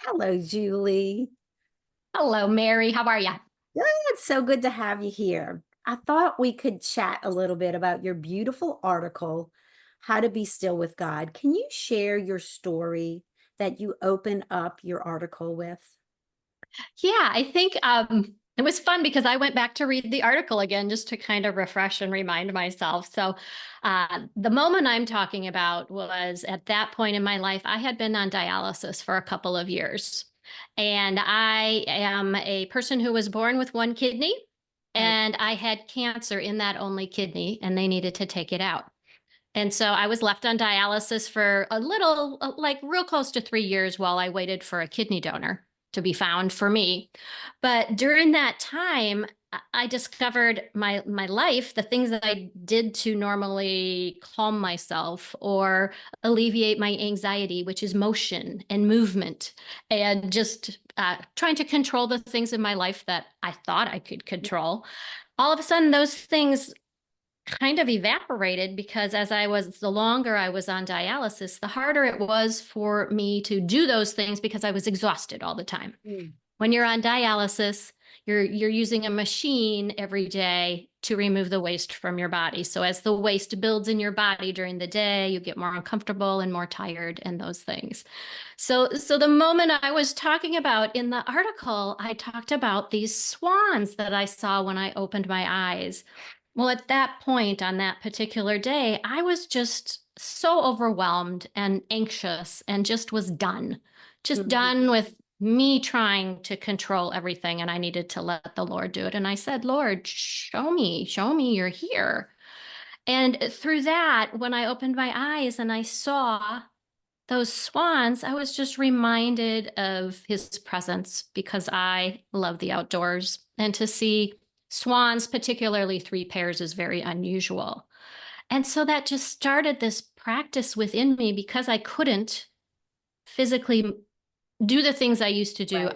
Hello, Julie. Hello, Mary. How are you? Good. It's so good to have you here. I thought we could chat a little bit about your beautiful article, How to Be Still with God. Can you share your story that you open up your article with? Yeah, I think it was fun because I went back to read the article again just to kind of refresh and remind myself. The moment I'm talking about was at that point in my life, I had been on dialysis for a couple of years. And I am a person who was born with one kidney, Oh, and I had cancer in that only kidney, and they needed to take it out. And so I was left on dialysis for a little, like real close to 3 years while I waited for a kidney donor to be found for me. But during that time, I discovered my life, the things that I did to normally calm myself or alleviate my anxiety, which is motion and movement, and just trying to control the things in my life that I thought I could control. All of a sudden, those things kind of evaporated because the longer I was on dialysis, the harder it was for me to do those things because I was exhausted all the time. mm, When you're on dialysis, you're using a machine every day to remove the waste from your body. So as the waste builds in your body during the day, you get more uncomfortable and more tired and those things. So the moment I was talking about in the article, I talked about these swans that I saw when I opened my eyes. Well, at that point on that particular day, I was just so overwhelmed and anxious and just was done. Just mhm. done with me trying to control everything, and I needed to let the Lord do it. And I said, Lord, show me you're here. And through that, when I opened my eyes and I saw those swans, I was just reminded of his presence because I love the outdoors. And to see swans, particularly three pairs, is very unusual. And so that just started this practice within me because I couldn't physically do the things I used to do. Right,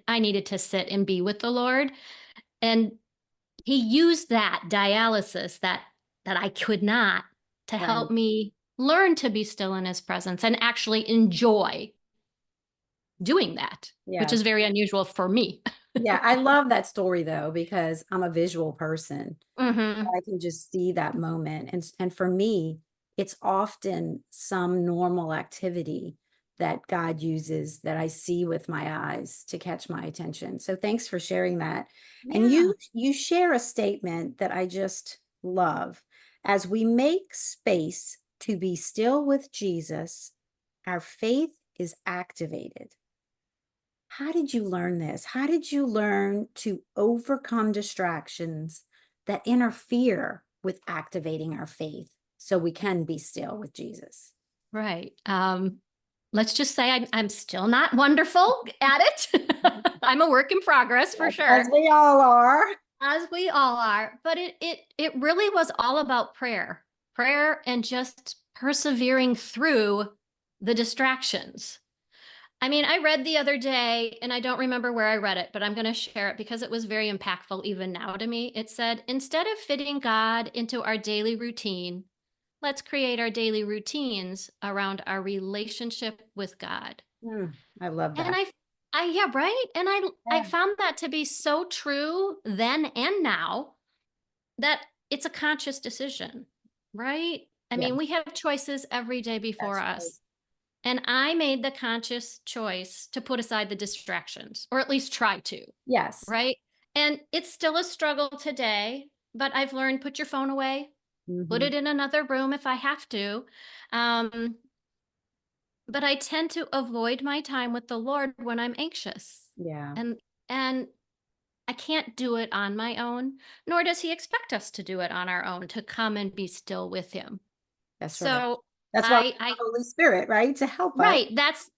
I needed to sit and be with the Lord. And he used that dialysis that I could not to help right. me learn to be still in his presence and actually enjoy doing that, which Yes. is very unusual for me. Yeah, I love that story though, because I'm a visual person. Hmm. I can just see that moment. And for me, it's often some normal activity that God uses that I see with my eyes to catch my attention. So thanks for sharing that. And Yeah. you share a statement that I just love. As we make space to be still with Jesus, our faith is activated. How did you learn this? How did you learn to overcome distractions that interfere with activating our faith so we can be still with Jesus? Right. Let's just say I'm still not wonderful at it. I'm a work in progress for As sure, we all are. as we all are. But it really was all about prayer, and just persevering through the distractions. I mean, I read the other day, and I don't remember where I read it, but I'm going to share it because it was very impactful even now to me. It said, instead of fitting God into our daily routine, let's create our daily routines around our relationship with God. I love And that. yeah, right. And I Yeah. found that to be so true then and now, that it's a conscious decision, right? I Yeah, mean, we have choices every day before that's right. us. And I made the conscious choice to put aside the distractions, or at least try to, Yes. right? And it's still a struggle today, but I've learned, put your phone away, put Hmm. it in another room if I have to. Um, but I tend to avoid my time with the Lord when I'm anxious. Yeah, And I can't do it on my own, nor does he expect us to do it on our own, to come and be still with him. that's right. So That's why we I have the Holy Spirit, right? To help us. Right.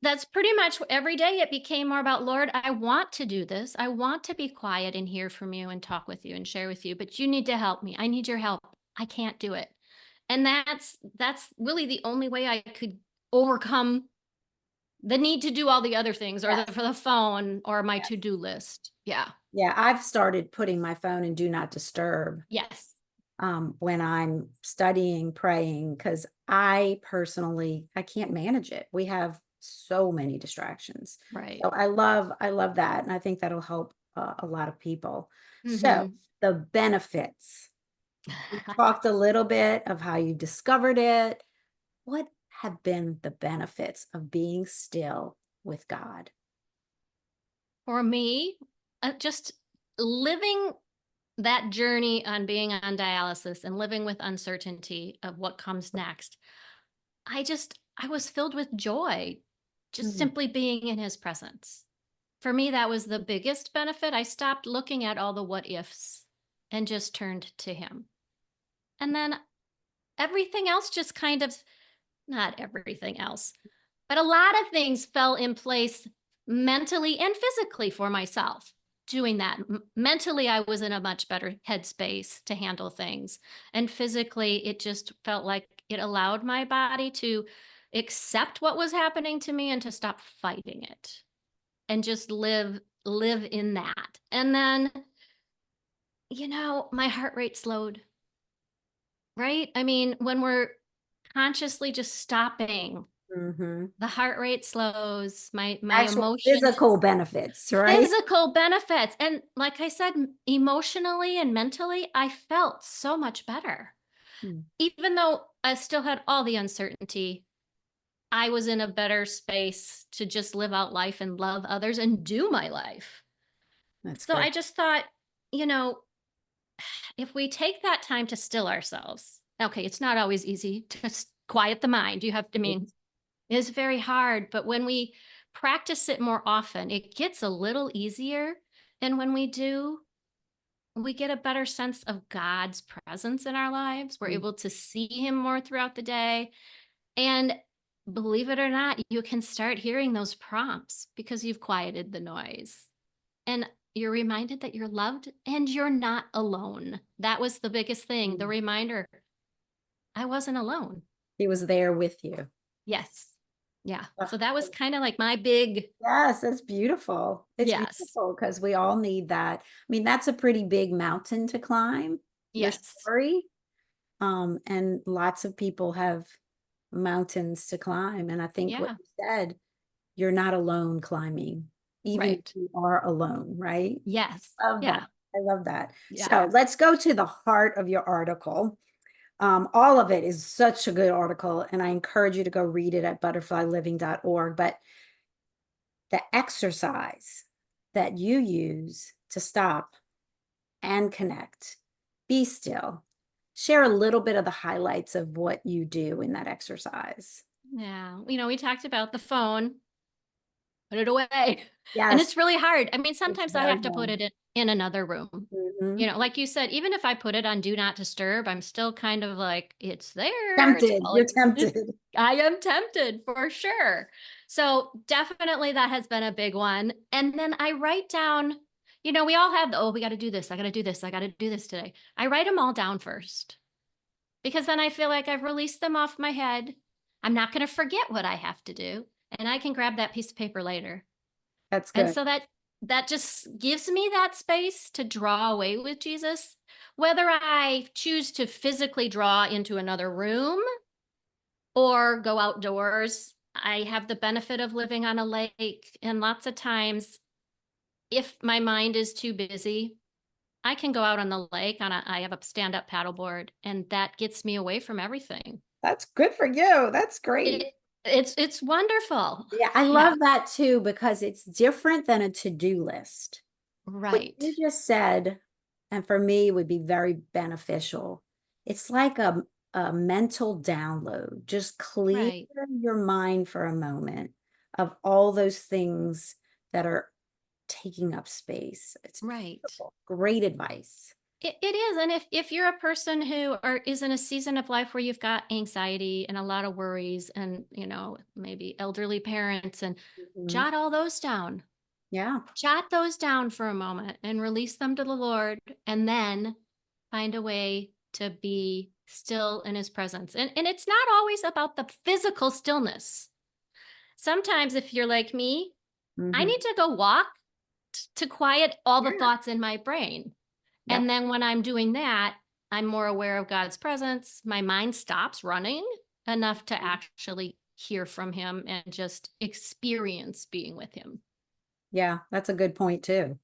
That's pretty much every day it became more about, Lord, I want to do this. I want to be quiet and hear from you and talk with you and share with you, but you need to help me. I need your help. I can't do it. And that's really the only way I could overcome the need to do all the other things, or Yes. for the phone or my Yes. to-do list. Yeah. Yeah, I've started putting my phone in do not disturb Yes. when I'm studying, praying, because I personally I can't manage it. We have so many distractions. Right. So I love that, and I think that'll help a lot of people. So Mhm. the benefits. We talked a little bit of how you discovered it. What have been the benefits of being still with God? For me, just living that journey on being on dialysis and living with uncertainty of what comes next, I was filled with joy just Mm, simply being in his presence. For me, that was the biggest benefit. I stopped looking at all the what ifs and just turned to him. And then everything else just kind of, not everything else, but a lot of things fell in place mentally and physically for myself doing that. Mentally, I was in a much better headspace to handle things. And physically, it just felt like it allowed my body to accept what was happening to me and to stop fighting it and just live in that. And then, my heart rate slowed, right? I mean, when we're consciously just stopping, mhm. the heart rate slows, my Actual emotions, physical benefits, right? physical benefits. And like I said, emotionally and mentally, I felt so much better. Mm, Even though I still had all the uncertainty, I was in a better space to just live out life and love others and do my life. that's So great. I just thought, you know, if we take that time to still ourselves, okay, it's not always easy to quiet the mind. You have to mean it's very hard, but when we practice it more often, it gets a little easier. And when we do, we get a better sense of God's presence in our lives. We're Mm, able to see Him more throughout the day. And believe it or not, you can start hearing those prompts because you've quieted the noise. And you're reminded that you're loved and you're not alone. That was the biggest thing, the mm. reminder I wasn't alone. He was there with you. Yes. Yeah. Ah, So that was kind of like my big yes, that's beautiful. It's yes. beautiful because we all need that. I mean, that's a pretty big mountain to climb, your Yes. story. And lots of people have mountains to climb. And I think what Yeah. you said, you're not alone climbing, even if Right. you are alone, right? Yes. Love that. Yeah. I love that. Yeah. So let's go to the heart of your article. All of it is such a good article, and I encourage you to go read it at butterflyliving.org. But the exercise that you use to stop and connect, be still, share a little bit of the highlights of what you do in that exercise. Yeah. We talked about the phone, put it away. And Yes, it's really hard. I mean, it's sometimes I very have to put hard. it in another room. Mhm. Like you said, even if I put it on do not disturb, I'm still kind of like, it's there. It's Tempted. You're calling. tempted. I am tempted for sure. So definitely that has been a big one. And then I write down, we all have oh, we got to do this. I got to do this. I got to do this today. I write them all down first because then I feel like I've released them off my head. I'm not going to forget what I have to do. And I can grab that piece of paper later. That's And good. so that just gives me that space to draw away with Jesus. Whether I choose to physically draw into another room or go outdoors, I have the benefit of living on a lake. And lots of times, if my mind is too busy, I can go out on the lake I have a stand up paddleboard, and that gets me away from everything. That's good for you. That's great. It, it's wonderful. Yeah, I Yeah. love that too because it's different than a to-do list. What Right. you just said, and for me would be very beneficial. It's like a mental download. Just clear Right. your mind for a moment of all those things that are taking up space. It's Right. beautiful. Great advice. It is, and if you're a person who is in a season of life where you've got anxiety and a lot of worries, and maybe elderly parents, and Mhm. jot all those down. Yeah, Jot those down for a moment and release them to the Lord, and then find a way to be still in His presence. And it's not always about the physical stillness. Sometimes, if you're like me, I mhm. need to go walk to quiet all the Yeah, thoughts in my brain. yep, And then when I'm doing that, I'm more aware of God's presence. My mind stops running enough to mhm, actually hear from him and just experience being with him. Yeah, that's a good point too.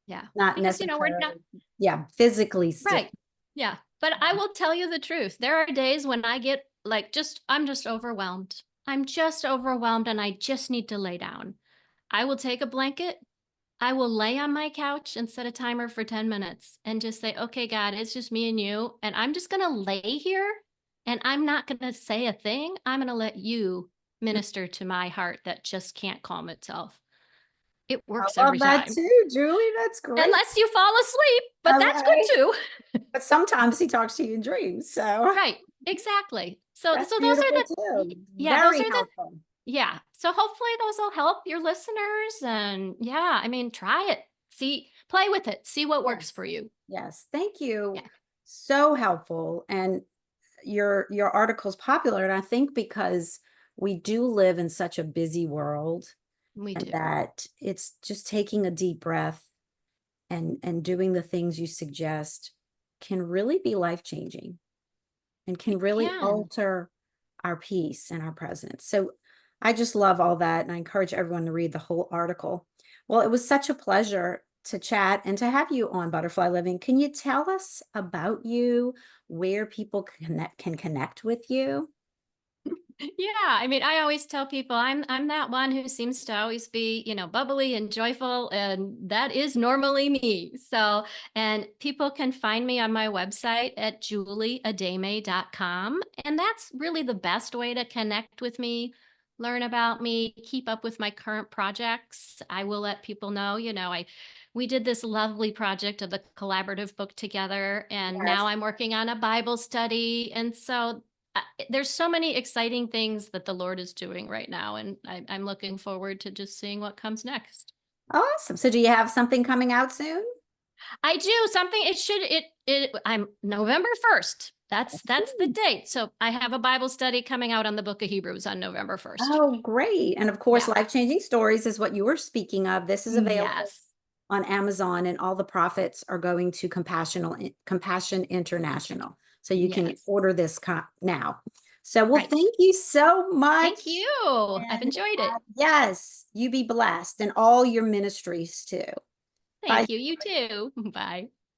Yeah. Not Because, we're not necessarily, yeah, physically still. right. Yeah. But I will tell you the truth. There are days when I get like I'm just overwhelmed. I'm just overwhelmed and I just need to lay down. I will take a blanket. I will lay on my couch and set a timer for 10 minutes and just say, okay, God, it's just me and you. And I'm just going to lay here and I'm not going to say a thing. I'm going to let you minister to my heart that just can't calm itself. It works I love every that time, too, Julie. That's great. unless you fall asleep, but that's good Okay. too. But sometimes he talks to you in dreams. So Right. Exactly. So, that's so those are beautiful the, too. yeah, those Very are the, helpful. yeah. So hopefully those will help your listeners. And yeah, I mean, try it. See, play with it. See what works Yes. for you. Yes. Thank you. Yeah, So helpful. And your article's popular. And I think because we do live in such a busy world, we and do. that it's just taking a deep breath and doing the things you suggest can really be life changing and can It really can. alter our peace and our presence. So I just love all that. And I encourage everyone to read the whole article. Well, it was such a pleasure to chat and to have you on Butterfly Living. Can you tell us about you, where people can connect with you? Yeah, I mean, I always tell people I'm that one who seems to always be, bubbly and joyful, and that is normally me. So, and people can find me on my website at julieademe.com, and that's really the best way to connect with me, learn about me, keep up with my current projects. I will let people know, we did this lovely project of the collaborative book together, and now Yes. I'm working on a Bible study, and so there's so many exciting things that the Lord is doing right now, and I'm looking forward to just seeing what comes next. Awesome. So do you have something coming out soon? I do something. It should it. I'm November 1st. That's the Awesome. date. So I have a Bible study coming out on the Book of Hebrews on November 1st. Oh, great. And of course, Yeah. Life-Changing Stories is what you were speaking of. This is available Yes. on Amazon, and all the profits are going to Compassion International. So you can Yes. order this now. So, well, Right. thank you so much. Thank you. I've And enjoyed it. yes, you be blessed and all your ministries too. Bye. Thank you. You too. Bye.